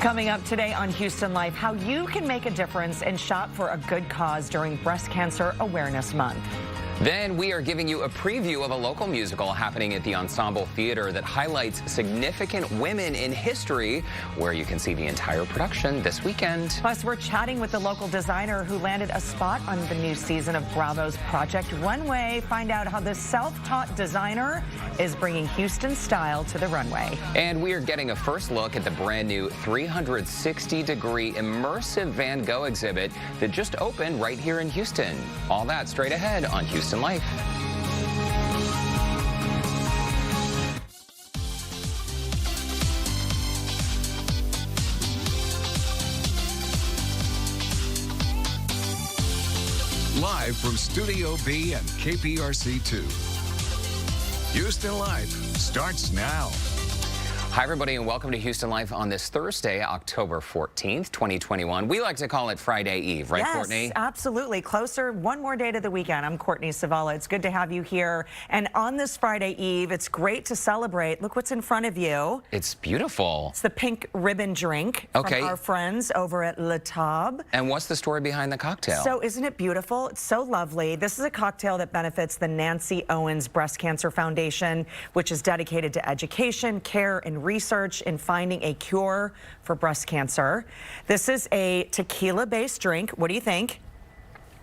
Coming up today on Houston Life, how you can make a difference and shop for a good cause during Breast Cancer Awareness Month. Then we are giving you a preview of a local musical happening at the Ensemble Theater that highlights significant women in history, where you can see the entire production this weekend. Plus, we're chatting with the local designer who landed a spot on the new season of Bravo's Project Runway. Find out how the self-taught designer is bringing Houston style to the runway. And we are getting a first look at the brand new 360-degree immersive Van Gogh exhibit that just opened right here in Houston. All that straight ahead on Houston Life. Live from Studio B and KPRC2. Houston Life starts now. Hi, everybody, and welcome to Houston Life on this Thursday, October 14th, 2021. We like to call it Friday Eve, right, yes, Courtney? Yes, absolutely. Closer, one more day to the weekend. I'm Courtney Savala. It's good to have you here. And on this Friday Eve, it's great to celebrate. Look what's in front of you. It's beautiful. It's the pink ribbon drink from our friends over at Le Table. And what's the story behind the cocktail? So isn't it beautiful? It's so lovely. This is a cocktail that benefits the Nancy Owens Breast Cancer Foundation, which is dedicated to education, care, and research in finding a cure for breast cancer. This is a tequila-based drink. What do you think?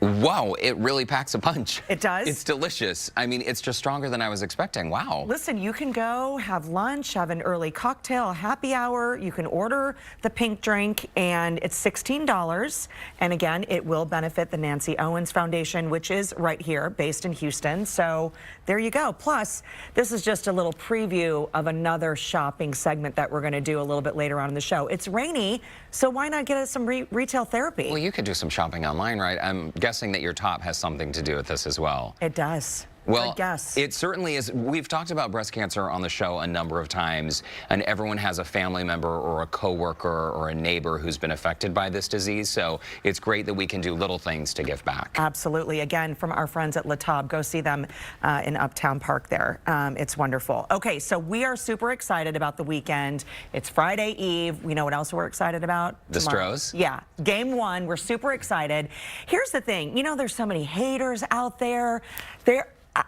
Wow, it really packs a punch. It does? It's delicious. I mean, it's just stronger than I was expecting. Wow. Listen, you can go have lunch, have an early cocktail, a happy hour. You can order the pink drink, and it's $16. And again, it will benefit the Nancy Owens Foundation, which is right here, based in Houston. So there you go. Plus, this is just a little preview of another shopping segment that we're going to do a little bit later on in the show. It's rainy, so why not get us some retail therapy? Well, you could do some shopping online, right? I'm guessing that your top has something to do with this as well. It does. Well, I guess. It certainly is. We've talked about breast cancer on the show a number of times, and everyone has a family member or a coworker or a neighbor who's been affected by this disease, so it's great that we can do little things to give back. Absolutely. Again, from our friends at Le Table, go see them in Uptown Park there. It's wonderful. Okay, so we are super excited about the weekend. It's Friday Eve. We know what else we're excited about? The Tomorrow. Stros? Yeah, game one. We're super excited. Here's the thing. You know, there's so many haters out there.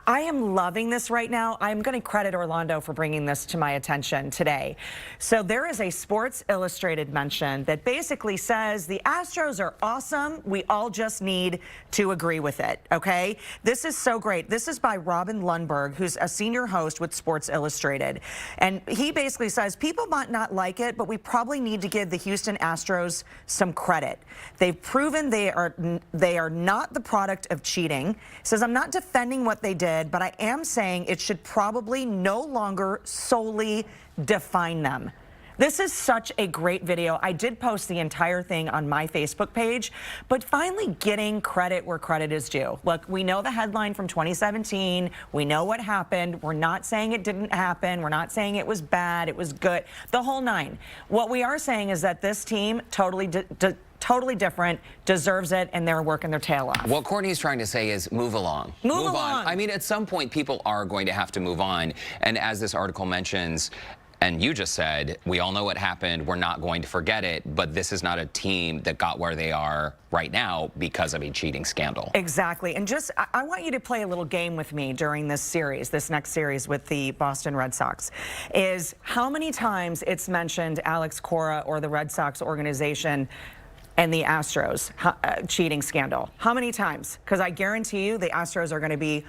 I am loving this right now. I'm going to credit Orlando for bringing this to my attention today. So there is a Sports Illustrated mention that basically says the Astros are awesome. We all just need to agree with it, okay? This is so great. This is by Robin Lundberg, who's a senior host with Sports Illustrated. And he basically says people might not like it, but we probably need to give the Houston Astros some credit. They've proven they are not the product of cheating. He says, I'm not defending what they did, but I am saying it should probably no longer solely define them. This is such a great video. I did post the entire thing on my Facebook page, but finally getting credit where credit is due. Look, we know the headline from 2017. We know what happened. We're not saying it didn't happen. We're not saying it was bad. It was good. The whole nine. What we are saying is that this team totally different, deserves it, and they're working their tail off. What Courtney's trying to say is move along. Move along. I mean, at some point, people are going to have to move on. And as this article mentions, and you just said, we all know what happened. We're not going to forget it. But this is not a team that got where they are right now because of a cheating scandal. Exactly. And just, I want you to play a little game with me during this series, this next series with the Boston Red Sox, is how many times it's mentioned Alex Cora or the Red Sox organization and the Astros cheating scandal. How many times? Because I guarantee you the Astros are going to be,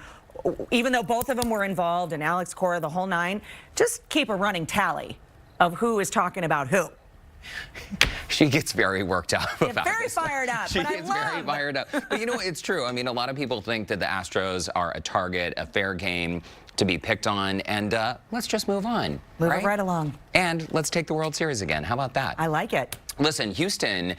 even though both of them were involved and Alex Cora, the whole nine, just keep a running tally of who is talking about who. She gets very worked up about very this. Fired up. She gets very fired up. But you know, it's true. I mean, a lot of people think that the Astros are a target, a fair game to be picked on, and let's just move on. Move it right along. And let's take the World Series again. How about that? I like it. Listen, Houston,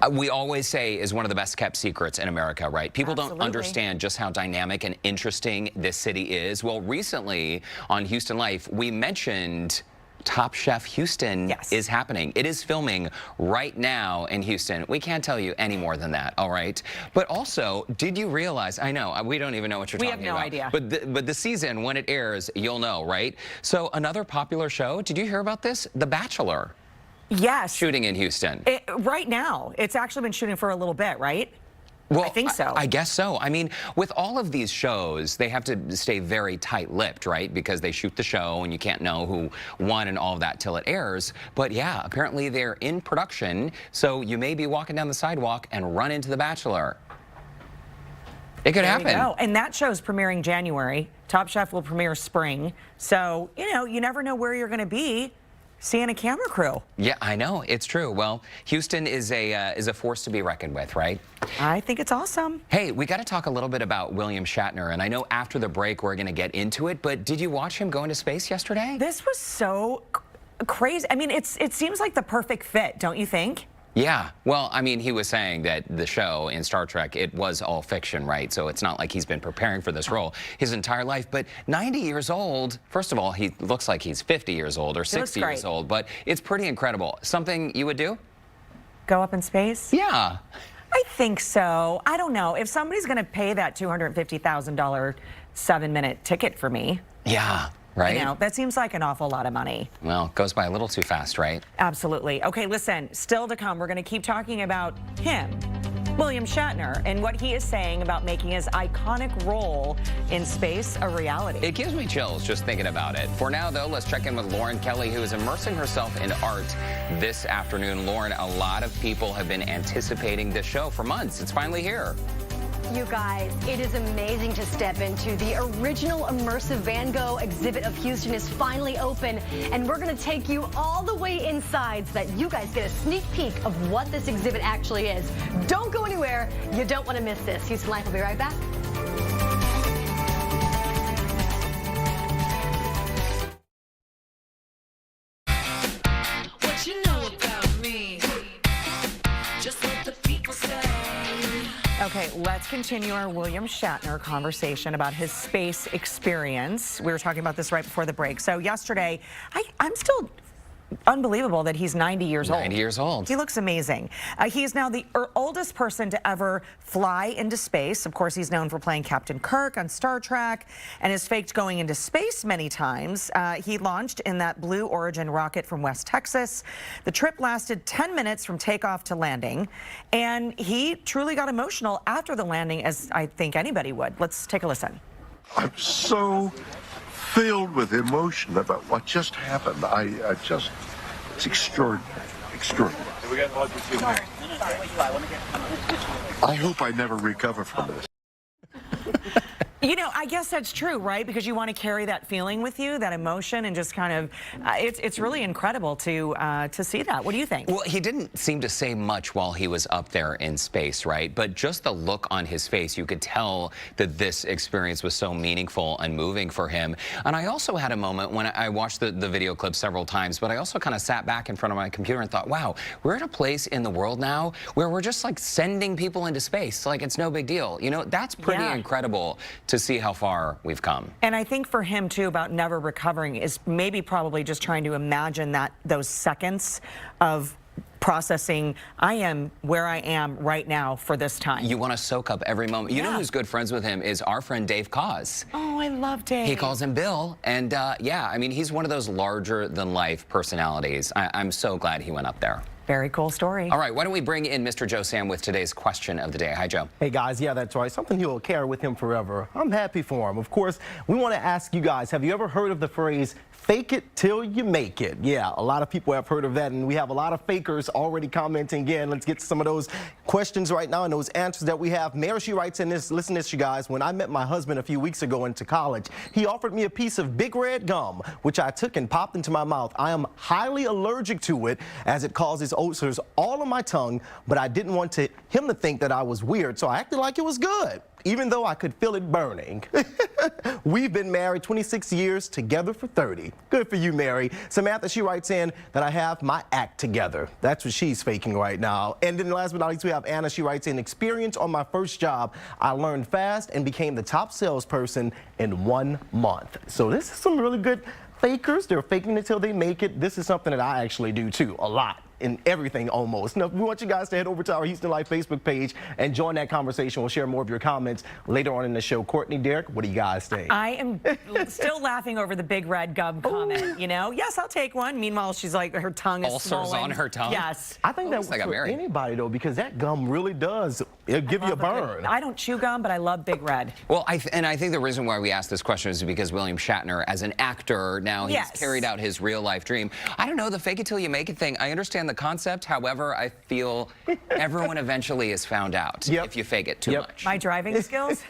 we always say is one of the best kept secrets in America, right? People don't understand just how dynamic and interesting this city is. Well, recently on Houston Life, we mentioned Top Chef Houston is happening. It is filming right now in Houston. We can't tell you any more than that, all right? But also, did you realize, I know, we don't even know what you're talking about. We have no idea. But the season, when it airs, you'll know, right? So another popular show, did you hear about this? The Bachelor. Yes. shooting in Houston. Right now. It's actually been shooting for a little bit, right? Well, I think so. I guess so. I mean, with all of these shows, they have to stay very tight-lipped, right? Because they shoot the show and you can't know who won and all of that till it airs. But yeah, apparently they're in production, so you may be walking down the sidewalk and run into The Bachelor. It could happen. And that show's premiering January. Top Chef will premiere spring. So, you know, you never know where you're going to be seeing a camera crew. Yeah, I know. It's true. Well, Houston is a force to be reckoned with, right? I think it's awesome. Hey, we got to talk a little bit about William Shatner, and I know after the break we're going to get into it, but did you watch him go into space yesterday? This was so crazy. I mean, it seems like the perfect fit, don't you think? Yeah, well, I mean, he was saying that the show in Star Trek, it was all fiction, right? So it's not like he's been preparing for this role his entire life. But 90 years old, first of all, he looks like he's 50 years old or 60 years old, but it's pretty incredible. Something you would do? Go up in space? Yeah. I think so. I don't know. If somebody's going to pay that $250,000 7-minute ticket for me. Yeah. Right? You know, that seems like an awful lot of money. Well, it goes by a little too fast, right? Absolutely. Okay, listen, still to come, we're going to keep talking about him, William Shatner, and what he is saying about making his iconic role in space a reality. It gives me chills just thinking about it. For now, though, let's check in with Lauren Kelly, who is immersing herself in art this afternoon. Lauren, a lot of people have been anticipating this show for months. It's finally here. You guys, it is amazing to step into the original immersive Van Gogh exhibit of Houston is finally open, and we're going to take you all the way inside so that you guys get a sneak peek of what this exhibit actually is. Don't go anywhere. You don't want to miss this. Houston Life will be right back. What you know about me? Just what the people say. Okay, let's continue our William Shatner conversation about his space experience. We were talking about this right before the break. So yesterday, I'm still unbelievable that he's 90 years old. 90 years old. He looks amazing. He is now the oldest person to ever fly into space. Of course, he's known for playing Captain Kirk on Star Trek and has faked going into space many times. He launched in that Blue Origin rocket from West Texas. The trip lasted 10 minutes from takeoff to landing, and he truly got emotional after the landing, as I think anybody would. Let's take a listen. I'm so filled with emotion about what just happened. It's extraordinary, extraordinary. I hope I never recover from this. You know, I guess that's true, right? Because you want to carry that feeling with you, that emotion, and just kind of, it's really incredible to see that. What do you think? Well, he didn't seem to say much while he was up there in space, right? But just the look on his face, you could tell that this experience was so meaningful and moving for him. And I also had a moment when I watched the video clip several times, but I also kind of sat back in front of my computer and thought, wow, we're at a place in the world now where we're just like sending people into space. Like it's no big deal. You know, that's pretty incredible to see how far we've come. And I think for him too, about never recovering is maybe probably just trying to imagine that those seconds of processing, I am where I am right now for this time. You want to soak up every moment. You know who's good friends with him is our friend Dave Gogh. Oh, I love Dave. He calls him Bill, and yeah, I mean, he's one of those larger-than-life personalities. I'm so glad he went up there. Very cool story. All right, why don't we bring in Mr. Joe Sam with today's question of the day. Hi, Joe. Hey, guys. Yeah, that's right. Something he'll carry with him forever. I'm happy for him. Of course, we want to ask you guys, have you ever heard of the phrase, fake it till you make it? Yeah, a lot of people have heard of that, and we have a lot of fakers already commenting in. Let's get to some of those questions right now and those answers that we have. Mary, she writes in this, listen to this, you guys. When I met my husband a few weeks ago into college, he offered me a piece of big red gum, which I took and popped into my mouth. I am highly allergic to it as it causes ulcers all on my tongue, but I didn't want him to think that I was weird, so I acted like it was good, even though I could feel it burning. We've been married 26 years, together for 30. Good for you, Mary. Samantha, she writes in that I have my act together. That's what she's faking right now. And then last but not least, we have Anna. She writes in, experience on my first job. I learned fast and became the top salesperson in 1 month. So this is some really good fakers. They're faking it till they make it. This is something that I actually do too, a lot. in everything almost. Now, we want you guys to head over to our Houston Life Facebook page and join that conversation. We'll share more of your comments later on in the show. Courtney, Derek, what do you guys think? I am still laughing over the big red gum comment, you know? Yes, I'll take one. Meanwhile, she's like, her tongue is Ulcers swollen. on her tongue? Yes. I think that works for anybody, though, because that gum really does. It'll give you a burn. I don't chew gum, but I love Big Red. Well, I think the reason why we asked this question is because William Shatner, as an actor, now he's carried out his real-life dream. I don't know, the fake it till you make it thing, I understand the concept. However, I feel everyone eventually is found out if you fake it too much. My driving skills?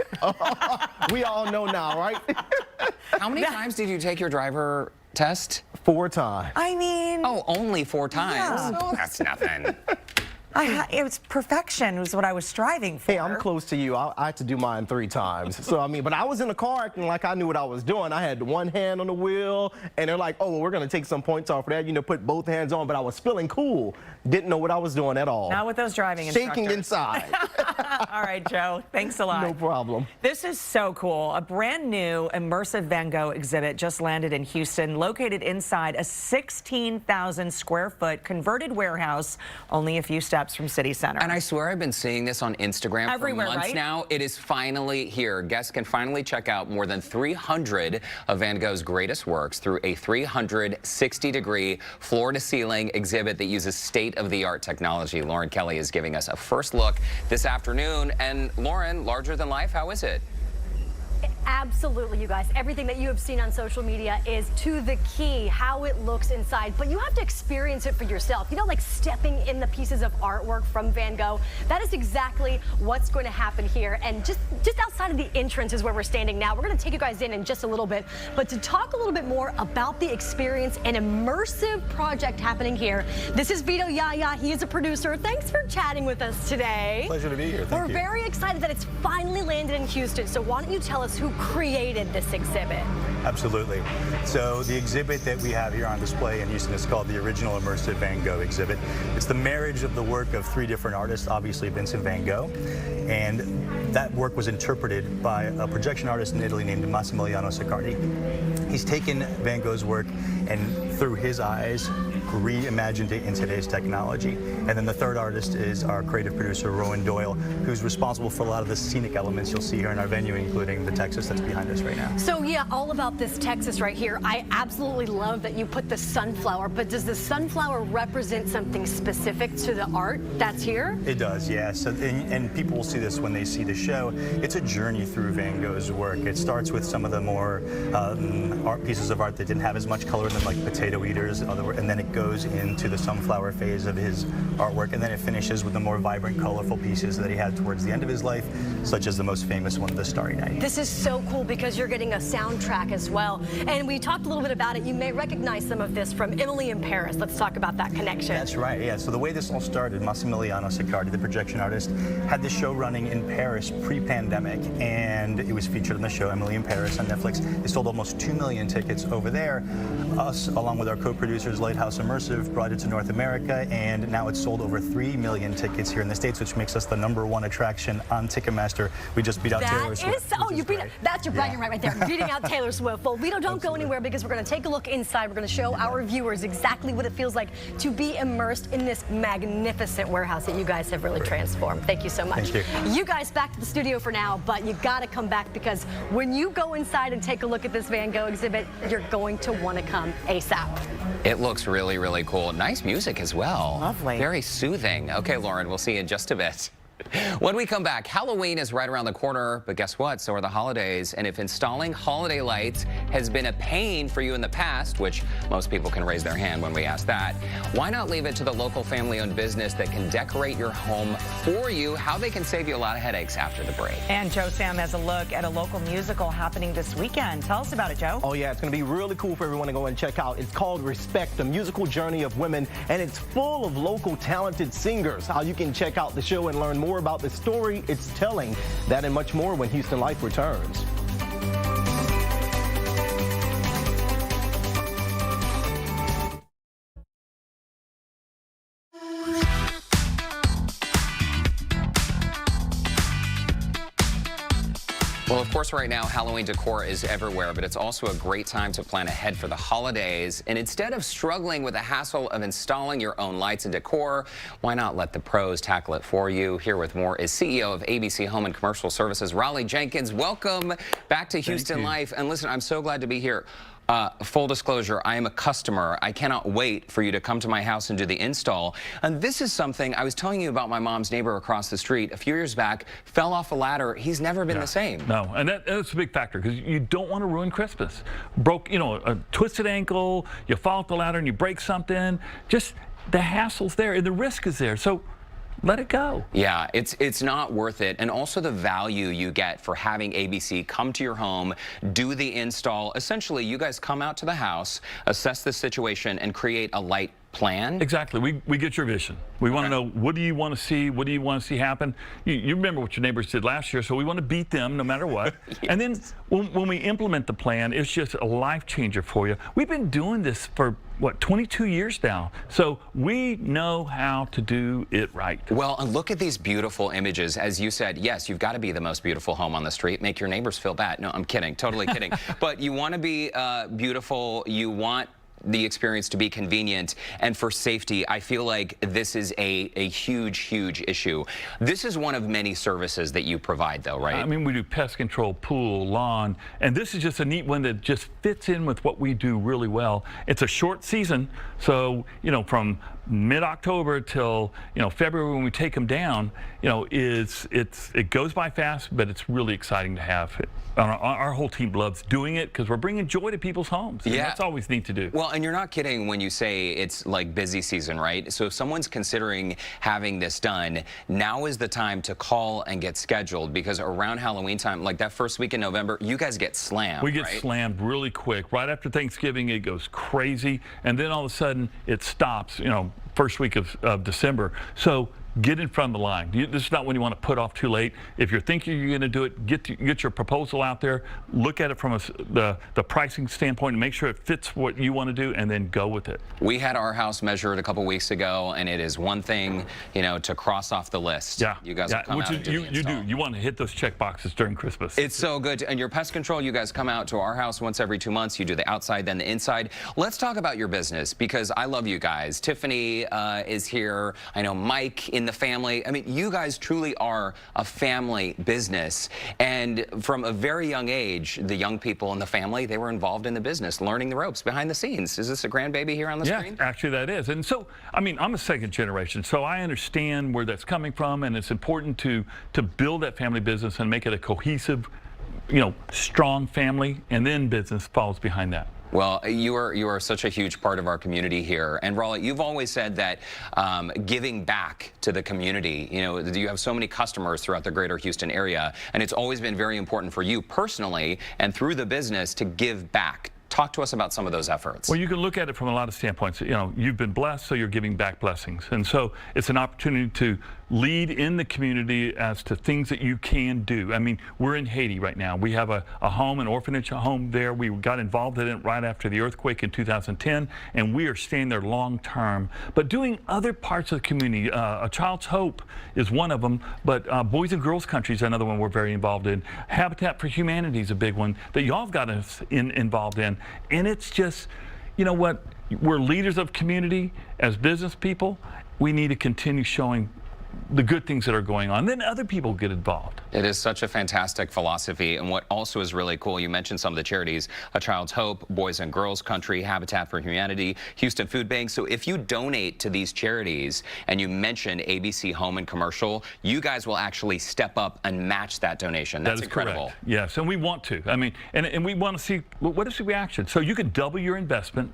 We all know now, right? How many times did you take your driver test? 4 times. I mean... Oh, only 4 times? Yeah. Oh, that's nothing. It was perfection was what I was striving for. Hey, I'm close to you. I had to do mine 3 times. So, I mean, but I was in the car acting like I knew what I was doing. I had one hand on the wheel, and they're like, oh, well, we're going to take some points off for that. You know, put both hands on, but I was feeling cool. Didn't know what I was doing at all. Not with those driving instructors. Shaking inside. All right, Joe. Thanks a lot. No problem. This is so cool. A brand new immersive Van Gogh exhibit just landed in Houston, located inside a 16,000 square foot converted warehouse, only a few steps from City Center. And I swear I've been seeing this on Instagram everywhere, for months now. It is finally here. Guests can finally check out more than 300 of Van Gogh's greatest works through a 360-degree floor-to-ceiling exhibit that uses state-of-the-art technology. Lauren Kelly is giving us a first look this afternoon. And Lauren, larger than life, how is it? Absolutely, you guys. Everything that you have seen on social media is to the key, how it looks inside. But you have to experience it for yourself. You know, like stepping in the pieces of artwork from Van Gogh. That is exactly what's going to happen here. And just outside of the entrance is where we're standing now. We're going to take you guys in just a little bit. But to talk a little bit more about the experience and immersive project happening here, this is Vito Yaya. He is a producer. Thanks for chatting with us today. Pleasure to be here. Thank you. We're very excited that it's finally landed in Houston. So why don't you tell us who created this exhibit? Absolutely. So the exhibit that we have here on display in Houston is called the Original Immersive Van Gogh exhibit. It's the marriage of the work of 3 different artists, obviously Vincent van Gogh, and that work was interpreted by a projection artist in Italy named Massimiliano Siccardi. He's taken Van Gogh's work and through his eyes reimagined it in today's technology. And then the third artist is our creative producer, Rowan Doyle, who's responsible for a lot of the scenic elements you'll see here in our venue, including the Texas that's behind us right now. So yeah, all about this Texas right here. I absolutely love that you put the sunflower, but does the sunflower represent something specific to the art that's here? It does, yeah. So, and people will see this when they see the show. It's a journey through Van Gogh's work. It starts with some of the more art pieces of art that didn't have as much color in them, like potato eaters, and then it goes into the sunflower phase of his artwork, and then it finishes with the more vibrant, colorful pieces that he had towards the end of his life, such as the most famous one, The Starry Night. This is so cool because you're getting a soundtrack as well. And we talked a little bit about it. You may recognize some of this from Emily in Paris. Let's talk about that connection. That's right, yeah. So the way this all started, Massimiliano Siccardi, the projection artist, had this show running in Paris pre-pandemic, and it was featured on the show Emily in Paris on Netflix. It sold almost 2 million tickets over there. Us, along with our co-producers, Lighthouse Immersive, brought it to North America, and now it's sold over 3 million tickets here in the States, which makes us the #1 attraction on Ticketmaster. We just beat out Taylor Swift. Oh, you beat it. That's your bragging right there. Beating out Taylor Swift. Well, Vito, don't go anywhere because we're going to take a look inside. We're going to show our viewers exactly what it feels like to be immersed in this magnificent warehouse that you guys have really transformed. Thank you so much. Thank you. You guys back to the studio for now, but you got to come back because when you go inside and take a look at this Van Gogh exhibit, you're going to want to come ASAP. It looks really, really cool. Nice music as well. Lovely. Very soothing. Okay, Lauren, we'll see you in just a bit. When we come back, Halloween is right around the corner, but guess what? So are the holidays. And if installing holiday lights has been a pain for you in the past, which most people can raise their hand when we ask that, why not leave it to the local family-owned business that can decorate your home for you, how they can save you a lot of headaches after the break. And Joe Sam has a look at a local musical happening this weekend. Tell us about it, Joe. Oh, yeah, it's going to be really cool for everyone to go and check out. It's called Respect, the musical journey of women, and it's full of local talented singers. How you can check out the show and learn more about the story it's telling. That and much more when Houston Life returns. Well, of course, right now, Halloween decor is everywhere, but it's also a great time to plan ahead for the holidays. And instead of struggling with the hassle of installing your own lights and decor, why not let the pros tackle it for you? Here with more is CEO of ABC Home and Commercial Services, Raleigh Jenkins. Welcome back to Houston Life. And listen, I'm so glad to be here. Full disclosure, I am a customer. I cannot wait for you to come to my house and do the install. And this is something I was telling you about. My mom's neighbor across the street a few years back fell off a ladder. He's never been the same. No, and that's a big factor because you don't want to ruin Christmas. Broke, a twisted ankle, you fall off the ladder and you break something. Just the hassle's there and the risk is there. So let it go. Yeah, it's not worth it. And also the value you get for having ABC come to your home, do the install. Essentially, you guys come out to the house, assess the situation, and create a light plan. Exactly. We get your vision. We want to know, what do you want to see? What do you want to see happen? You remember what your neighbors did last year, so we want to beat them no matter what. Yes. And then when we implement the plan, it's just a life changer for you. We've been doing this for, 22 years now. So we know how to do it right. Well, and look at these beautiful images. As you said, yes, you've got to be the most beautiful home on the street. Make your neighbors feel bad. No, I'm kidding. Totally kidding. But you want to be beautiful. You want the experience to be convenient, and for safety. I feel like this is a huge issue. This is one of many services that you provide, though, right? I mean, we do pest control, pool, lawn, and this is just a neat one that just fits in with what we do really well. It's a short season, so from mid-October till February when we take them down, it goes by fast, but it's really exciting to have it. Our whole team loves doing it because we're bringing joy to people's homes. And that's always neat to do. Well, and you're not kidding when you say it's like busy season, right? So if someone's considering having this done, now is the time to call and get scheduled, because around Halloween time, like that first week in November, you guys get slammed. We get slammed really quick. Right after Thanksgiving, it goes crazy, and then all of a sudden it stops, first week of December. So get in front of the line. This is not when you want to put off too late. If you're thinking you're going to do it, get your proposal out there, look at it from the pricing standpoint and make sure it fits what you want to do, and then go with it. We had our house measured a couple weeks ago, and it is one thing, to cross off the list. Yeah. You guys will come out and do the install. You want to hit those check boxes during Christmas. It's so good. And your pest control, you guys come out to our house once every 2 months. You do the outside, then the inside. Let's talk about your business, because I love you guys. Tiffany is here. I know Mike in the family. I mean, you guys truly are a family business. And from a very young age, the young people in the family, they were involved in the business, learning the ropes behind the scenes. Is this a grandbaby here on the screen? Yeah, actually that is. And so, I mean, I'm a second generation, so I understand where that's coming from, and it's important to build that family business and make it a cohesive, strong family, and then business follows behind that. Well, you are such a huge part of our community here. And Raleigh, you've always said that giving back to the community, you have so many customers throughout the greater Houston area, and it's always been very important for you personally and through the business to give back. Talk to us about some of those efforts. Well, you can look at it from a lot of standpoints. You've been blessed, so you're giving back blessings. And so it's an opportunity to lead in the community as to things that you can do. I mean, we're in Haiti right now. We have a home, an orphanage home there. We got involved in it right after the earthquake in 2010, and we are staying there long term. But doing other parts of the community, A Child's Hope is one of them, but Boys and Girls Country is another one we're very involved in. Habitat for Humanity is a big one that y'all have got us involved in. And it's just, what? We're leaders of community as business people. We need to continue showing the good things that are going on. Then other people get involved. It is such a fantastic philosophy. And what also is really cool, you mentioned some of the charities, A Child's Hope, Boys and Girls Country, Habitat for Humanity, Houston Food Bank. So if you donate to these charities and you mention ABC Home and Commercial, you guys will actually step up and match that donation. That's incredible. Correct. Yes, and we want to. I mean, and we want to see, what is the reaction? So you could double your investment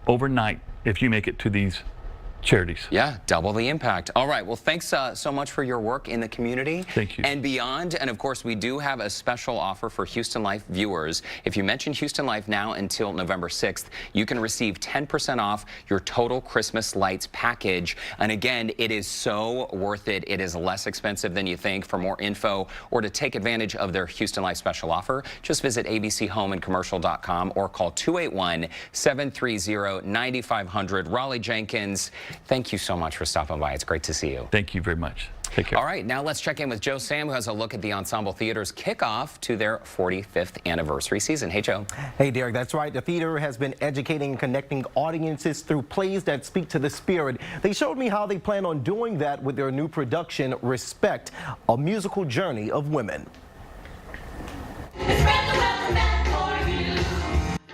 overnight if you make it to these charities. Yeah, double the impact. All right, well, thanks so much for your work in the community. Thank you. And beyond. And of course, we do have a special offer for Houston Life viewers. If you mention Houston Life now until November 6th, you can receive 10% off your total Christmas lights package. And again, it is so worth it. It is less expensive than you think. For more info or to take advantage of their Houston Life special offer, just visit abchomeandcommercial.com or call 281-730-9500. Raleigh Jenkins, Thank you so much for stopping by. It's great to see you. Thank you very much. Take care. All right, now let's check in with Joe Sam, who has a look at the Ensemble Theater's kickoff to their 45th anniversary season. Hey, Joe. Hey, Derek, that's right. The theater has been educating and connecting audiences through plays that speak to the spirit. They showed me how they plan on doing that with their new production, Respect, a musical journey of women.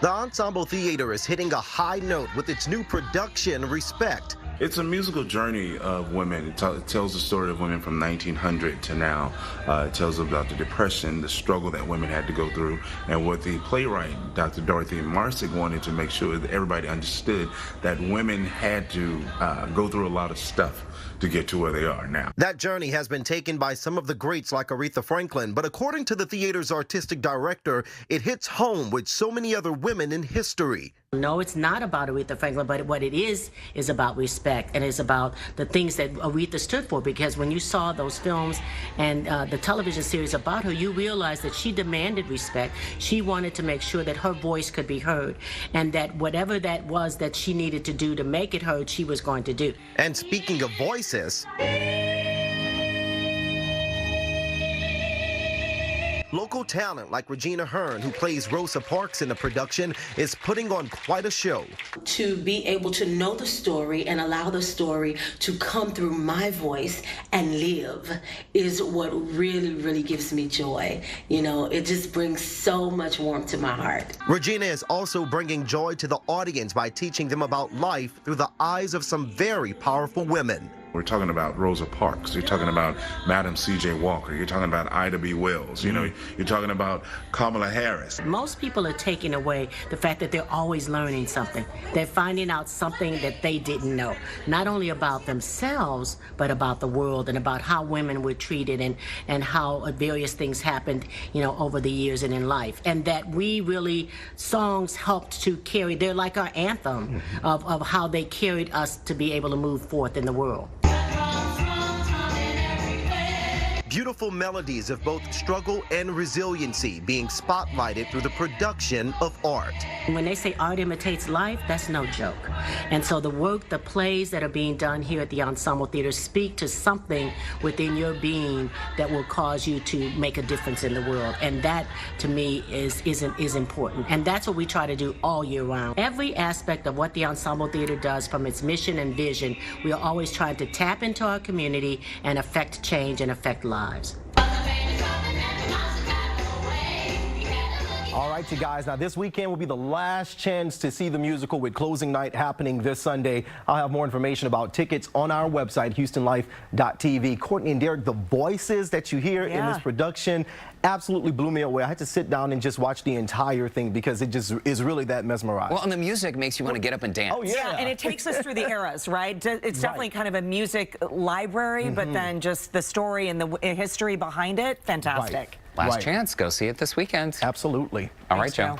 The Ensemble Theater is hitting a high note with its new production, Respect. It's a musical journey of women. It tells the story of women from 1900 to now. It tells about the Depression, the struggle that women had to go through, and what the playwright, Dr. Dorothy Marsick, wanted to make sure that everybody understood that women had to go through a lot of stuff to get to where they are now. That journey has been taken by some of the greats like Aretha Franklin, but according to the theater's artistic director, it hits home with so many other women in history. No, it's not about Aretha Franklin, but what it is about respect, and it's about the things that Aretha stood for, because when you saw those films and the television series about her, you realized that she demanded respect. She wanted to make sure that her voice could be heard, and that whatever that was that she needed to do to make it heard, she was going to do. And speaking of voices, local talent like Regina Hearn, who plays Rosa Parks in the production, is putting on quite a show. To be able to know the story and allow the story to come through my voice and live is what really, really gives me joy. You know, it just brings so much warmth to my heart. Regina is also bringing joy to the audience by teaching them about life through the eyes of some very powerful women. We're talking about Rosa Parks. You're talking about Madam C.J. Walker. You're talking about Ida B. Wells. You know, you're talking about Kamala Harris. Most people are taking away the fact that they're always learning something. They're finding out something that they didn't know, not only about themselves, but about the world and about how women were treated and how various things happened, you know, over the years and in life. And that we really, songs helped to carry, they're like our anthem of how they carried us to be able to move forth in the world. Beautiful melodies of both struggle and resiliency being spotlighted through the production of art. When they say art imitates life, that's no joke. And so the work, the plays that are being done here at the Ensemble Theater speak to something within your being that will cause you to make a difference in the world. And that, to me, is important. And that's what we try to do all year round. Every aspect of what the Ensemble Theater does, from its mission and vision, we are always trying to tap into our community and affect change and affect lives. All right, you guys. Now, this weekend will be the last chance to see the musical, with closing night happening this Sunday. I'll have more information about tickets on our website, HoustonLife.tv. Courtney and Derek, the voices that you hear in this production absolutely blew me away. I had to sit down and just watch the entire thing because it just is really that mesmerized. Well, and the music makes you want to get up and dance. Oh, yeah. And it takes us through the eras, right? It's definitely kind of a music library, but then just the story and the history behind it, fantastic. Last chance. Go see it this weekend. Absolutely. All right, Joe.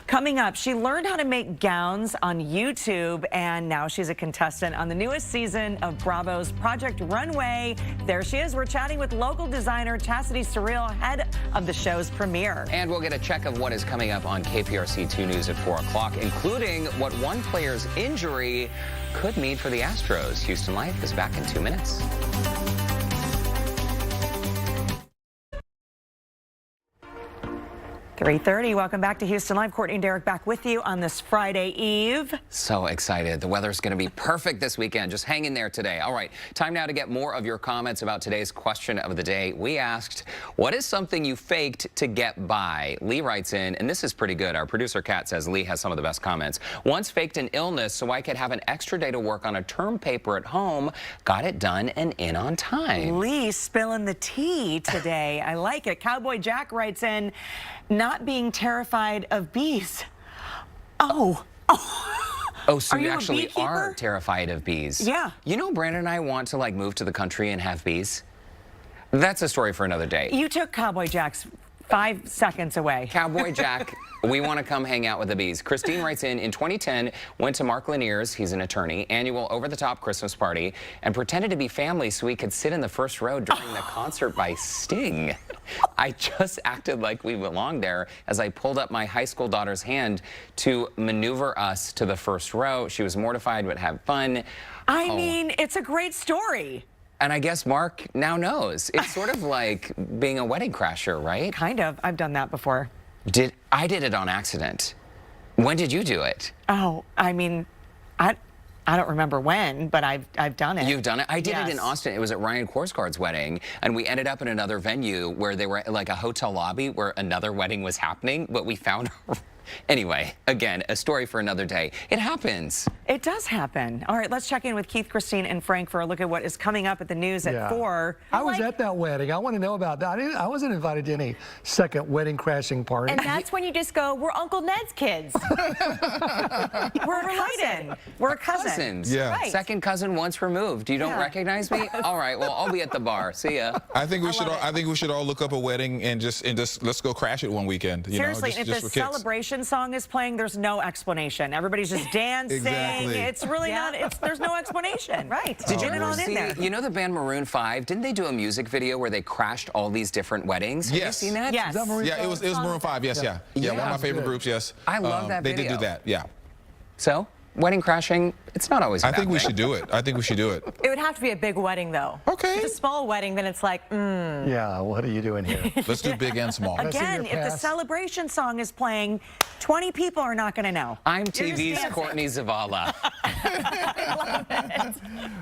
Coming up, she learned how to make gowns on YouTube, and now she's a contestant on the newest season of Bravo's Project Runway. There she is. We're chatting with local designer Chastity Surreal ahead of the show's premiere. And we'll get a check of what is coming up on KPRC 2 News at 4 o'clock, including what one player's injury could mean for the Astros. Houston Life is back in 2 minutes. 3:30. Welcome back to Houston Live. Courtney and Derek back with you on this Friday Eve. So excited. The weather's going to be perfect this weekend. Just hang in there today. All right. Time now to get more of your comments about today's question of the day. We asked, what is something you faked to get by? Lee writes in, and this is pretty good. Our producer, Kat, says Lee has some of the best comments. Once faked an illness so I could have an extra day to work on a term paper at home. Got it done and in on time. Lee spilling the tea today. I like it. Cowboy Jack writes in, not being terrified of bees. Oh, so you a actually beekeeper? are terrified of bees. Yeah. You know, Brandon and I want to move to the country and have bees. That's a story for another day. You took Cowboy Jack's 5 seconds away. Cowboy Jack, we want to come hang out with the bees. Christine writes in 2010, went to Mark Lanier's, he's an attorney, annual over-the-top Christmas party, and pretended to be family so we could sit in the first row during the concert by Sting. I just acted like we belonged there as I pulled up my high school daughter's hand to maneuver us to the first row. She was mortified but had fun. I mean, it's a great story. And I guess Mark now knows. It's sort of like being a wedding crasher, right? Kind of. I've done that before. I did it on accident. When did you do it? Oh, I mean, I don't remember when, but I've done it. You've done it? I did Yes. it in Austin. It was at Ryan Korsgaard's wedding, and we ended up in another venue where they were like a hotel lobby where another wedding was happening, but we found her. Anyway, again, a story for another day. It happens. It does happen. All right, let's check in with Keith, Christine, and Frank for a look at what is coming up at the news at 4. I was at that wedding. I want to know about that. I wasn't invited to any second wedding crashing party. And that's when you just go, we're Uncle Ned's kids. We're a cousin. We're a cousin. Cousins. Yeah. Right. Second cousin once removed. You don't Yeah. recognize me? All right, well, I'll be at the bar. See ya. I think we should all look up a wedding and just let's go crash it one weekend. You Seriously, know, if just the for kids. celebration song is playing, there's no explanation. Everybody's just dancing. Exactly. It's really not. There's no explanation. Right. Did you Get it on in see, there. you know the band Maroon 5? Didn't they do a music video where they crashed all these different weddings? Have Yes. you seen that? Yes. Is that Maroon Yeah, it was Maroon 5. Yes, yeah. One of my favorite groups. Yes. I love that They video. did do that. Yeah. So, wedding crashing, it's not always a I bad think we thing. should do it. I think we should do it. It would have to be a big wedding, though. Okay. If it's a small wedding, then it's like, Yeah, what are you doing here? Let's do big and small. Again, if the celebration song is playing, 20 people are not going to know. I'm You're just TV's dancing. Courtney Zavala.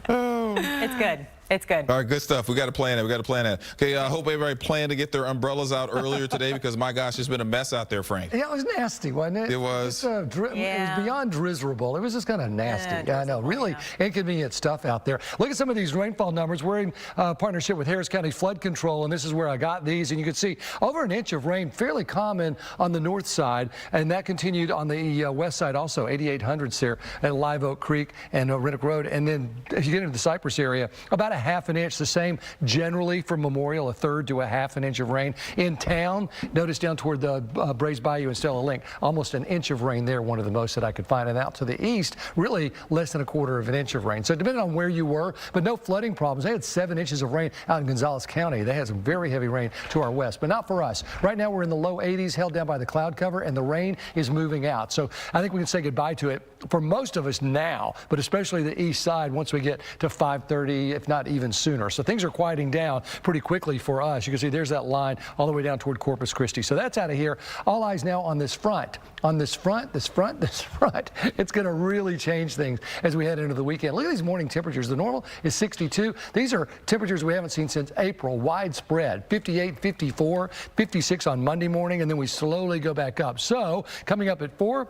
it's good. It's good. All right, good stuff. We got to plan it. We got to plan it. Okay, I hope everybody planned to get their umbrellas out earlier today because, my gosh, it's been a mess out there, Frank. Yeah, it was nasty, wasn't it? It was. It was beyond drizzleable. It was just kind of nasty. Yeah, I know. Really inconvenient stuff out there. Look at some of these rainfall numbers. We're in partnership with Harris County Flood Control, and this is where I got these. And you can see over an inch of rain, fairly common on the north side, and that continued on the west side also, 8800s there at Live Oak Creek and Rennick Road. And then if you get into the Cypress area, about a half an inch. The same generally for Memorial, a third to a half an inch of rain. In town, notice down toward the Brays Bayou and Stella Link, almost an inch of rain there, one of the most that I could find. And out to the east, really less than a quarter of an inch of rain. So depending on where you were, but no flooding problems. They had 7 inches of rain out in Gonzales County. They had some very heavy rain to our west, but not for us. Right now we're in the low 80s, held down by the cloud cover, and the rain is moving out. So I think we can say goodbye to it for most of us now, but especially the east side once we get to 5:30, if not even sooner. So things are quieting down pretty quickly for us. You can see there's that line all the way down toward Corpus Christi. So that's out of here. All eyes now on this front. On this front, this front, this front. It's going to really change things as we head into the weekend. Look at these morning temperatures. The normal is 62. These are temperatures we haven't seen since April, widespread. 58, 54, 56 on Monday morning, and then we slowly go back up. So coming up at 4,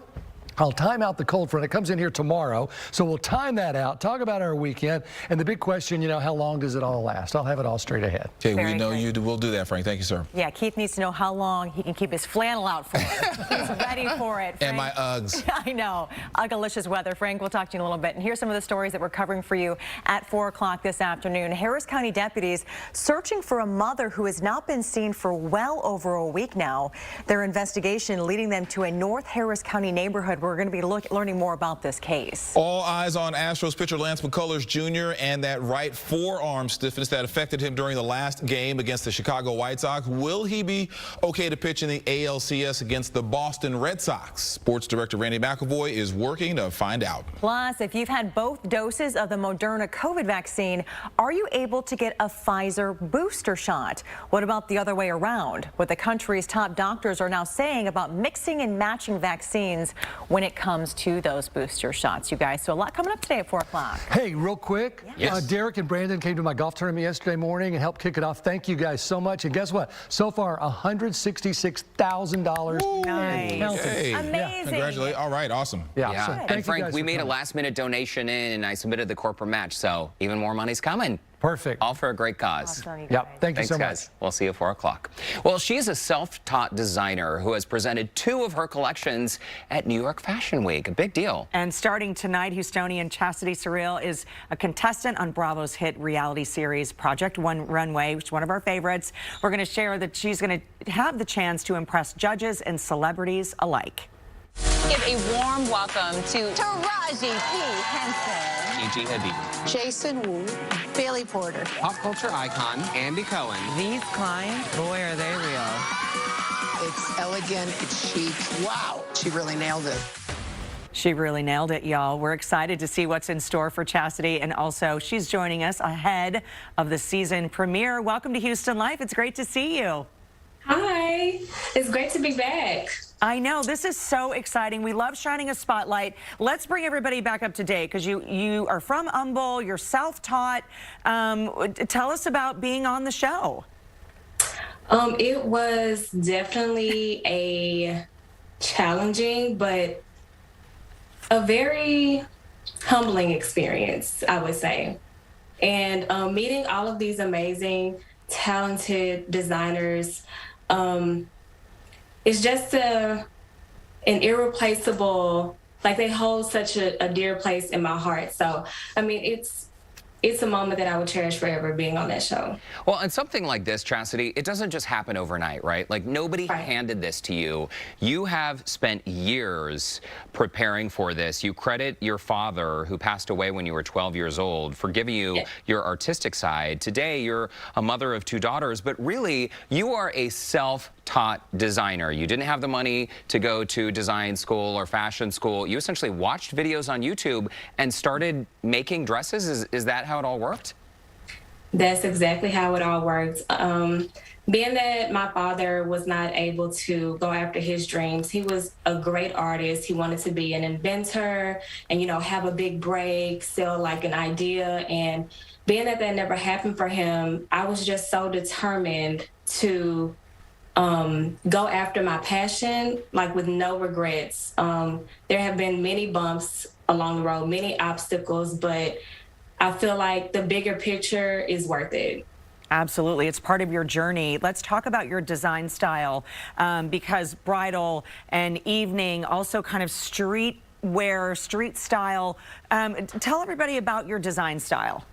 I'll time out the cold front. It comes in here tomorrow, so we'll time that out, talk about our weekend, and the big question, you know, how long does it all last? I'll have it all straight ahead. Okay, we know you will do that, Frank. Thank you, sir. Yeah, Keith needs to know how long he can keep his flannel out for. He's ready for it. And Frank. my Uggs. I know. Uggalicious weather. Frank, we'll talk to you in a little bit. And here's some of the stories that we're covering for you at 4 o'clock this afternoon. Harris County deputies searching for a mother who has not been seen for well over a week now. Their investigation leading them to a North Harris County neighborhood. We're going to be learning more about this case. All eyes on Astros pitcher Lance McCullers Jr. and that right forearm stiffness that affected him during the last game against the Chicago White Sox. Will he be okay to pitch in the ALCS against the Boston Red Sox? Sports director Randy McAvoy is working to find out. Plus, if you've had both doses of the Moderna COVID vaccine, are you able to get a Pfizer booster shot? What about the other way around? What the country's top doctors are now saying about mixing and matching vaccines when it comes to those booster shots, you guys. So a lot coming up today at 4 o'clock. Hey, real quick, Yes. Derek and Brandon came to my golf tournament yesterday morning and helped kick it off. Thank you guys so much. And guess what? So far, $166,000. Nice. Hey. Amazing. Congratulations. All right, awesome. Yeah. Yeah. So thank And you Frank, guys we for made a coming. last-minute donation in, and I submitted the corporate match, so even more money's coming. Perfect. All for a great cause. Awesome, you Yep. guys. Thank you Thanks, so much. guys. We'll see you at 4 o'clock. Well, she's a self-taught designer who has presented 2 of her collections at New York Fashion Week. A big deal. And starting tonight, Houstonian Chastity Surreal is a contestant on Bravo's hit reality series Project Runway, which is one of our favorites. We're going to share that she's going to have the chance to impress judges and celebrities alike. Give a warm welcome to Taraji P. Henson, E.G. Hadid, Jason Wu, Billy Porter, pop culture icon Andy Cohen. These clients, boy, are they real. It's elegant, it's chic. Wow, she really nailed it. She really nailed it, y'all. We're excited to see what's in store for Chastity, and also she's joining us ahead of the season premiere. Welcome to Houston Life. It's great to see you. Hi, it's great to be back. I know, this is so exciting. We love shining a spotlight. Let's bring everybody back up to date because you are from Humble, you're self-taught. Tell us about being on the show. It was definitely a challenging but a very humbling experience, I would say. And meeting all of these amazing, talented designers, it's just an irreplaceable, like they hold such a dear place in my heart. So, I mean, it's a moment that I would cherish forever, being on that show. Well, and something like this, Chastity, it doesn't just happen overnight, right? Like, nobody handed this to you. You have spent years preparing for this. You credit your father, who passed away when you were 12 years old, for giving you your artistic side. Today, you're a mother of 2 daughters, but really, you are a self-taught designer. You didn't have the money to go to design school or fashion school. You essentially watched videos on YouTube and started making dresses. Is that how it all worked? That's exactly how it all worked. Being that my father was not able to go after his dreams, he was a great artist. He wanted to be an inventor and, you know, have a big break, sell like an idea. And being that never happened for him, I was just so determined to go after my passion, like with no regrets. There have been many bumps along the road, many obstacles, but I feel like the bigger picture is worth it. Absolutely. It's part of your journey. Let's talk about your design style because bridal and evening, also kind of street wear, street style. Tell everybody about your design style.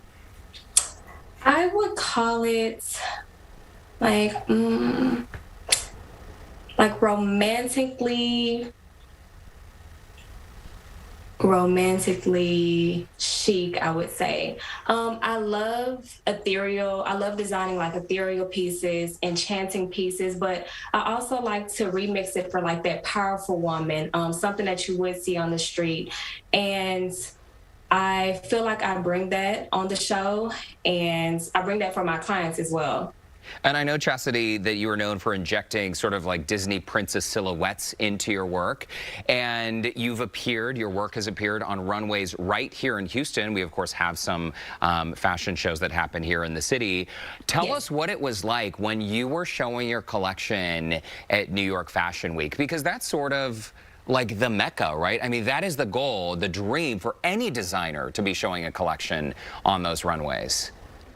I would call it like romantically chic, I would say. I love designing like ethereal pieces, enchanting pieces, but I also like to remix it for like that powerful woman, something that you would see on the street. And I feel like I bring that on the show, and I bring that for my clients as well. And I know, Chastity, that you are known for injecting sort of like Disney princess silhouettes into your work. And your work has appeared on runways right here in Houston. We, of course, have some fashion shows that happen here in the city. Tell us what it was like when you were showing your collection at New York Fashion Week, because that's sort of like the Mecca, right? I mean, that is the goal, the dream for any designer, to be showing a collection on those runways.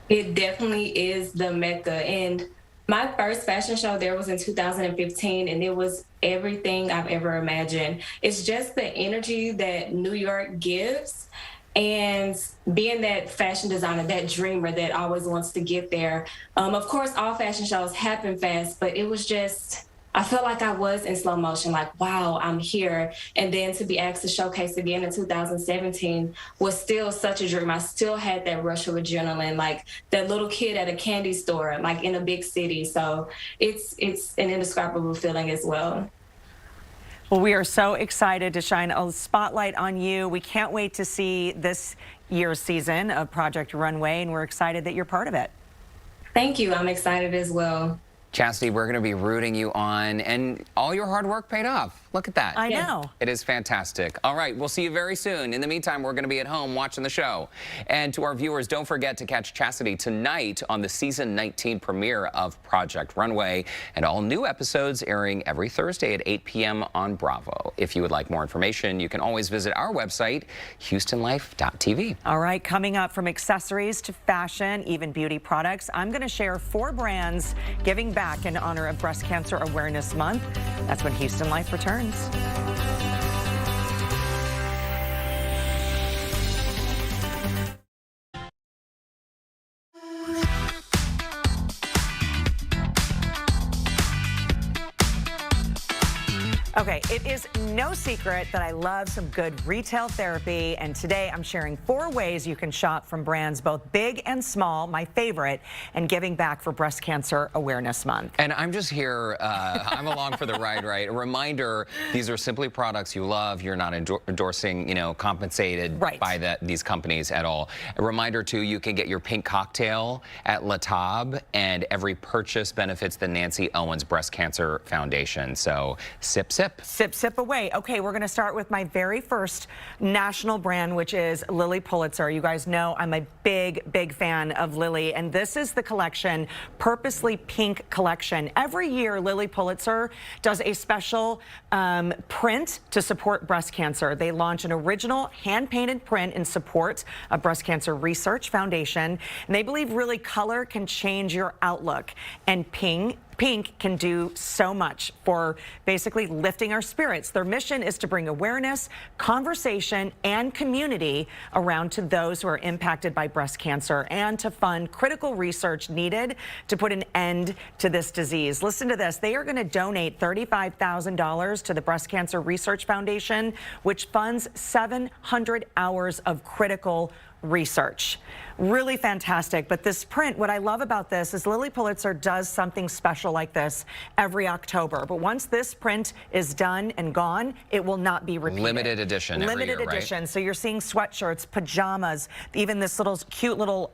It definitely is the Mecca. And my first fashion show there was in 2015, and it was everything I've ever imagined. It's just the energy that New York gives, and being that fashion designer, that dreamer that always wants to get there. Of course, all fashion shows happen fast, but it was just, I felt like I was in slow motion, like, wow, I'm here. And then to be asked to showcase again in 2017 was still such a dream. I still had that rush of adrenaline, like that little kid at a candy store, like in a big city. So it's an indescribable feeling as well. Well, we are so excited to shine a spotlight on you. We can't wait to see this year's season of Project Runway, and we're excited that you're part of it. Thank you. I'm excited as well. Chastity, we're going to be rooting you on, and all your hard work paid off. Look at that. I know. It is fantastic. All right, we'll see you very soon. In the meantime, we're going to be at home watching the show. And to our viewers, don't forget to catch Chastity tonight on the season 19 premiere of Project Runway, and all new episodes airing every Thursday at 8 p.m. on Bravo. If you would like more information, you can always visit our website, HoustonLife.tv. All right, coming up, from accessories to fashion, even beauty products, I'm going to share 4 brands giving back in honor of Breast Cancer Awareness Month. That's when Houston Life returns. Okay, it is no secret that I love some good retail therapy, and today I'm sharing 4 ways you can shop from brands both big and small, my favorite, and giving back for Breast Cancer Awareness Month. And I'm just here, I'm along for the ride, right? A reminder, these are simply products you love. You're not endorsing, you know, compensated by these companies at all. A reminder, too, you can get your pink cocktail at La Table, and every purchase benefits the Nancy Owens Breast Cancer Foundation. So sip, sip. Sip, sip away. Okay, we're going to start with my very first national brand, which is Lilly Pulitzer. You guys know I'm a big fan of Lilly, and this is the collection, Purposely Pink collection. Every year, Lilly Pulitzer does a special print to support breast cancer. They launch an original hand-painted print in support of Breast Cancer Research Foundation, and they believe really color can change your outlook, and pink can do so much for basically lifting our spirits. Their mission is to bring awareness, conversation, and community around to those who are impacted by breast cancer, and to fund critical research needed to put an end to this disease. Listen to this. They are going to donate $35,000 to the Breast Cancer Research Foundation, which funds 700 hours of critical research. Really fantastic. But this print, what I love about this is Lilly Pulitzer does something special like this every October. But once this print is done and gone, it will not be repeated. Limited edition every year, edition. right? So you're seeing sweatshirts, pajamas, even this little cute little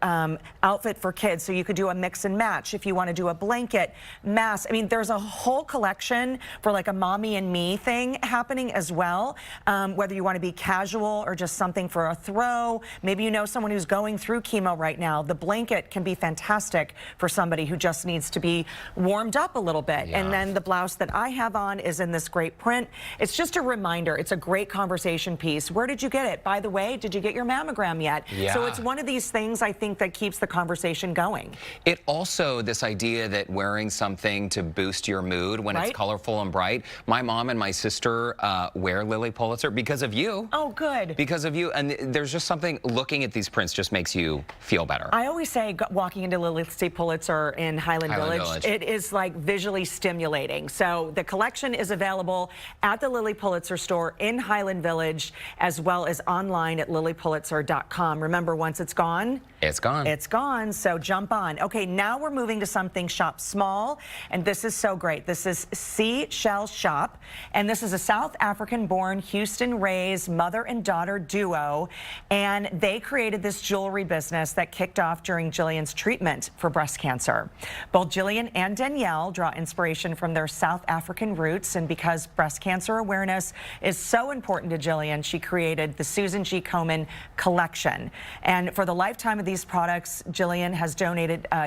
outfit for kids. So you could do a mix and match if you want to do a blanket, mask. I mean, there's a whole collection for like a mommy and me thing happening as well. Whether you want to be casual or just something for a throw. Maybe you know someone who's going through chemo right now. The blanket can be fantastic for somebody who just needs to be warmed up a little bit. And then the blouse that I have on is in this great print. It's just a reminder. It's a great conversation piece. Where did you get it? By the way, did you get your mammogram yet? So it's one of these things I think that keeps the conversation going. It also, this idea that wearing something to boost your mood when it's colorful and bright. My mom and my sister wear Lilly Pulitzer because of you. Oh, good. Because of you. And there's just something, looking at these prints just makes you feel better. I always say walking into Lilly Pulitzer in Highland Village, it is like visually stimulating. So the collection is available at the Lilly Pulitzer store in Highland Village, as well as online at lilypulitzer.com. Remember, once it's gone, it's gone. It's gone, so jump on. Okay, now we're moving to something shop small, and this is so great. This is Seashell Shop, and this is a South African-born, Houston-raised mother and daughter duo, and they created this jewelry business that kicked off during Jillian's treatment for breast cancer. Both Jillian and Danielle draw inspiration from their South African roots, and because breast cancer awareness is so important to Jillian, she created the Susan G. Komen collection. And for the lifetime of these products, Jillian has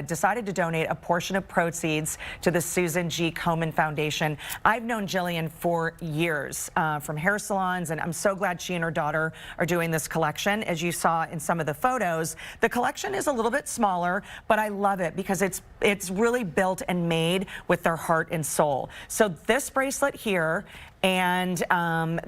decided to donate a portion of proceeds to the Susan G. Komen Foundation. I've known Jillian for years from hair salons, and I'm so glad she and her daughter are doing this collection. As you saw in some of the photos, the collection is a little bit smaller, but I love it because it's really built and made with their heart and soul. So this bracelet here and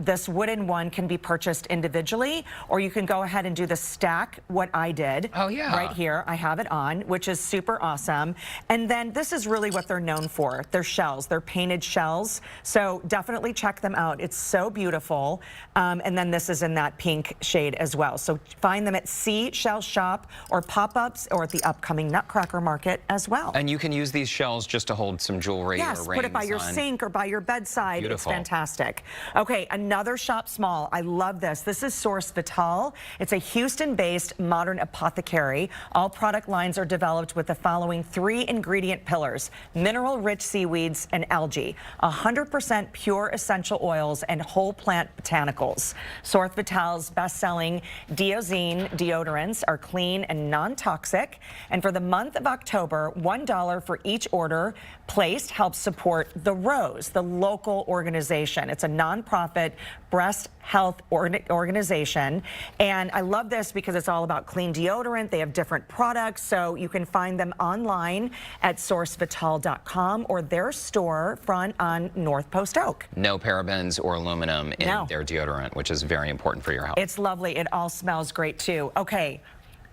this wooden one can be purchased individually, or you can go ahead and do the stack, what I did. Oh, yeah. Right here, I have it on, which is super awesome. And then this is really what they're known for. They're shells, they're painted shells. So definitely check them out. It's so beautiful. And then this is in that pink shade as well. So find them at Seashell Shop or pop-ups or at the upcoming Nutcracker Market as well. And you can use these shells just to hold some jewelry or rings. Yes, put it by your sink or by your bedside. Beautiful. It's fantastic. fantastic. Okay, another shop small. I love this. This is Source Vital. It's a Houston-based modern apothecary. All product lines are developed with the following 3 ingredient pillars: mineral-rich seaweeds and algae, 100% pure essential oils, and whole plant botanicals. Source Vital's best-selling Diosine deodorants are clean and non-toxic. And for the month of October, $1 for each order placed helps support The Rose, the local organization. It's a nonprofit breast health organization. And I love this because it's all about clean deodorant. They have different products, so you can find them online at sourcevital.com or their store front on North Post Oak. No parabens or aluminum in their deodorant, which is very important for your health. It's lovely. It all smells great too. Okay,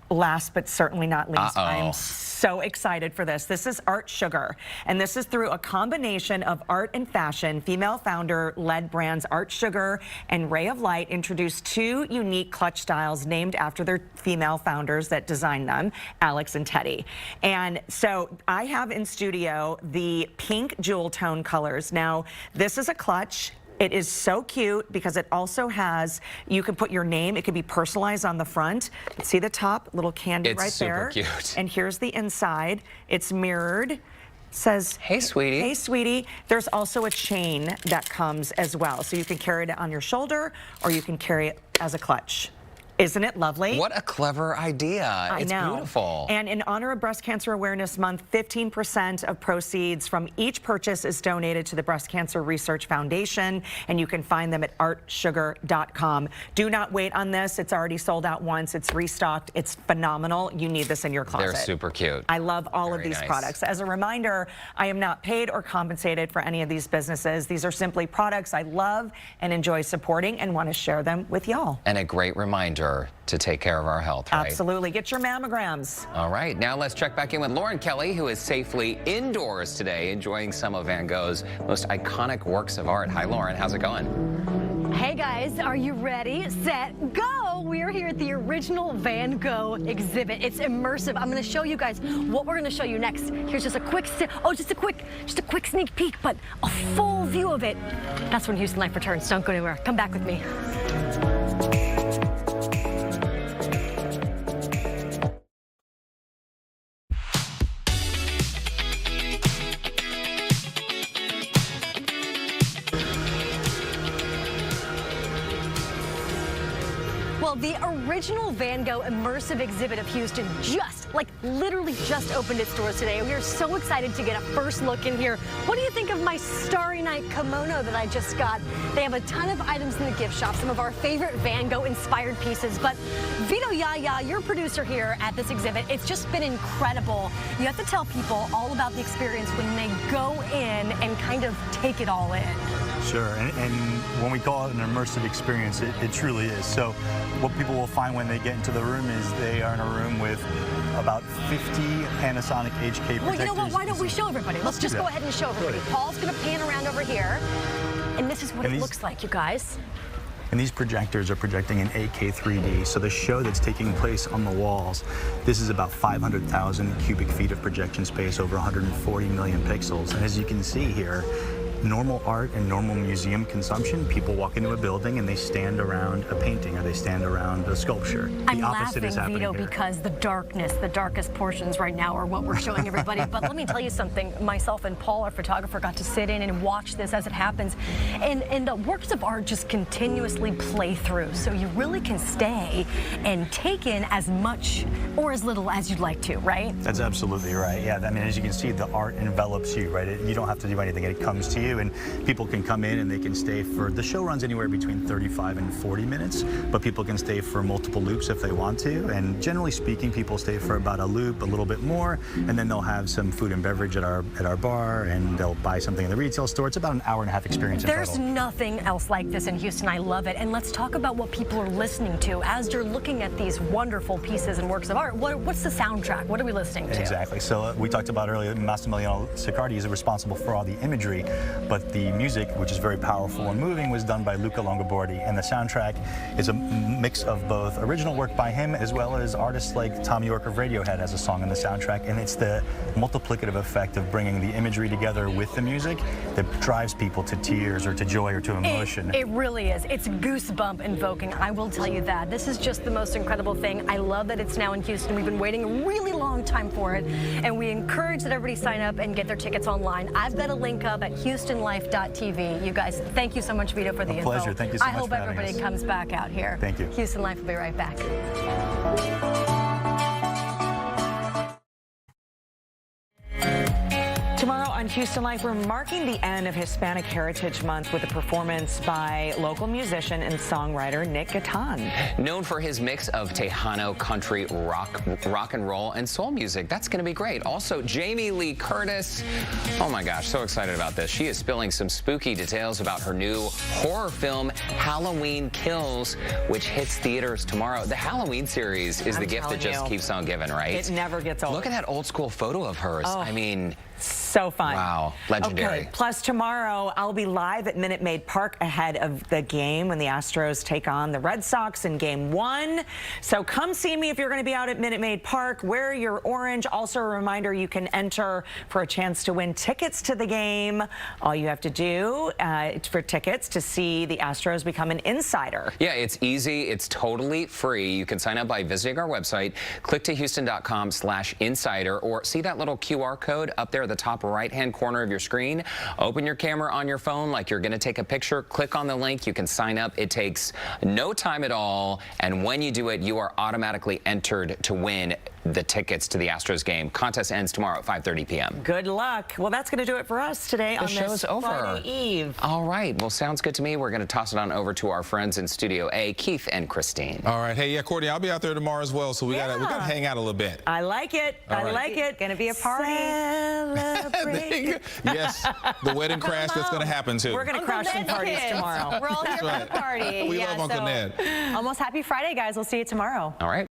last but certainly not least, I'm so excited for this. This is Art Sugar, and this is through a combination of art and fashion. Female founder-led brands Art Sugar and Ray of Light introduced 2 unique clutch styles named after their female founders that designed them, Alex and Teddy. And so I have in studio the pink jewel tone colors. Now, this is a clutch. It is so cute because it also has, you can put your name, it can be personalized on the front. See the top, little candy right there. It's super cute. And here's the inside. It's mirrored. Says, hey, sweetie. Hey, sweetie. There's also a chain that comes as well. So you can carry it on your shoulder or you can carry it as a clutch. Isn't it lovely? What a clever idea. It's beautiful. And in honor of Breast Cancer Awareness Month, 15% of proceeds from each purchase is donated to the Breast Cancer Research Foundation, and you can find them at artsugar.com. Do not wait on this. It's already sold out once. It's restocked. It's phenomenal. You need this in your closet. They're super cute. I love all of these products. As a reminder, I am not paid or compensated for any of these businesses. These are simply products I love and enjoy supporting and want to share them with y'all. And a great reminder to take care of our health, right? Absolutely. Get your mammograms. All right, now let's check back in with Lauren Kelly, who is safely indoors today, enjoying some of Van Gogh's most iconic works of art. Hi, Lauren. How's it going? Hey, guys. Are you ready, set, go? We are here at the original Van Gogh exhibit. It's immersive. I'm going to show you guys what we're going to show you next. Here's just a quick, just a quick sneak peek, but a full view of it. That's when Houston Life returns. Don't go anywhere. Come back with me. Well, the original Van Gogh immersive exhibit of Houston literally just opened its doors today. We are so excited to get a first look in here. What do you think of my Starry Night kimono that I just got? They have a ton of items in the gift shop, some of our favorite Van Gogh inspired pieces. But Vito Yaya, your producer here at this exhibit, it's just been incredible. You have to tell people all about the experience when they go in and kind of take it all in. Sure, and when we call it an immersive experience, it truly is. So what people will find when they get into the room is they are in a room with about 50 Panasonic HK projectors. Well, you know what, why don't we show everybody? Let's just go ahead and show everybody. Paul's going to pan around over here, and this is what it looks like, you guys. And these projectors are projecting in 8K 3D. So the show that's taking place on the walls, this is about 500,000 cubic feet of projection space, over 140 million pixels. And as you can see here, normal art and normal museum consumption, people walk into a building and they stand around a painting or they stand around a sculpture. I'm laughing, Vito, because the darkest portions right now are what we're showing everybody. But let me tell you something. Myself and Paul, our photographer, got to sit in and watch this as it happens. And the works of art just continuously play through. So you really can stay and take in as much or as little as you'd like to, right? That's absolutely right. Yeah, I mean, as you can see, the art envelops you, right? You don't have to do anything. It comes to you. And people can come in and they can stay for, the show runs anywhere between 35 and 40 minutes, but people can stay for multiple loops if they want to. And generally speaking, people stay for about a loop, a little bit more, and then they'll have some food and beverage at our bar, and they'll buy something in the retail store. It's about an hour-and-a-half experience in total. There's nothing else like this in Houston. I love it. And let's talk about what people are listening to as you're looking at these wonderful pieces and works of art. What's the soundtrack? What are we listening to? Exactly. So we talked about earlier, Massimiliano Siccardi is responsible for all the imagery. but the music, which is very powerful and moving, was done by Luca Longobordi, and the soundtrack is a mix of both original work by him as well as artists like Tom York of Radiohead has a song in the soundtrack, and it's the multiplicative effect of bringing the imagery together with the music that drives people to tears or to joy or to emotion. It really is. It's goosebump invoking, I will tell you that. This is just the most incredible thing. I love that it's now in Houston. We've been waiting a really long time for it, and we encourage that everybody sign up and get their tickets online. I've got a link up at HoustonLife.tv. You guys, thank you so much, Vito, for the info. Pleasure. Thank you so much for having us. I hope everybody comes back out here. Thank you. Houston Life will be right back. Tomorrow on Houston Life, we're marking the end of Hispanic Heritage Month with a performance by local musician and songwriter Nick Gatan. Known for his mix of Tejano, country, rock and roll, and soul music. That's going to be great. Also, Jamie Lee Curtis. Oh my gosh, so excited about this. She is spilling some spooky details about her new horror film, Halloween Kills, which hits theaters tomorrow. The Halloween series is the gift that just keeps on giving, right? It never gets old. Look at that old school photo of hers. Oh. I mean, so fun. Wow, legendary. Okay. Plus tomorrow I'll be live at Minute Maid Park ahead of the game when the Astros take on the Red Sox in Game 1. So come see me if you're going to be out at Minute Maid Park. Wear your orange. Also a reminder, you can enter for a chance to win tickets to the game. All you have to do for tickets to see the Astros become an insider. Yeah, it's easy. It's totally free. You can sign up by visiting our website, clicktohouston.com/insider, or see that little QR code up there at the top right-hand corner of your screen. Open your camera on your phone like you're going to take a picture. Click on the link. You can sign up. It takes no time at all. And when you do it, you are automatically entered to win the tickets to the Astros game. Contest ends tomorrow at 5:30 p.m. Good luck. Well, that's going to do it for us today on this Friday Eve. All right. Well, sounds good to me. We're going to toss it on over to our friends in Studio A, Keith and Christine. All right. Hey, yeah, Courtney, I'll be out there tomorrow as well, so we gotta hang out a little bit. I like it. I like it. Gonna be a party. Yes, the wedding crash that's going to happen too. We're going to crash some parties tomorrow. We're all here for the party. We love Uncle Ned. Almost happy Friday, guys. We'll see you tomorrow. All right.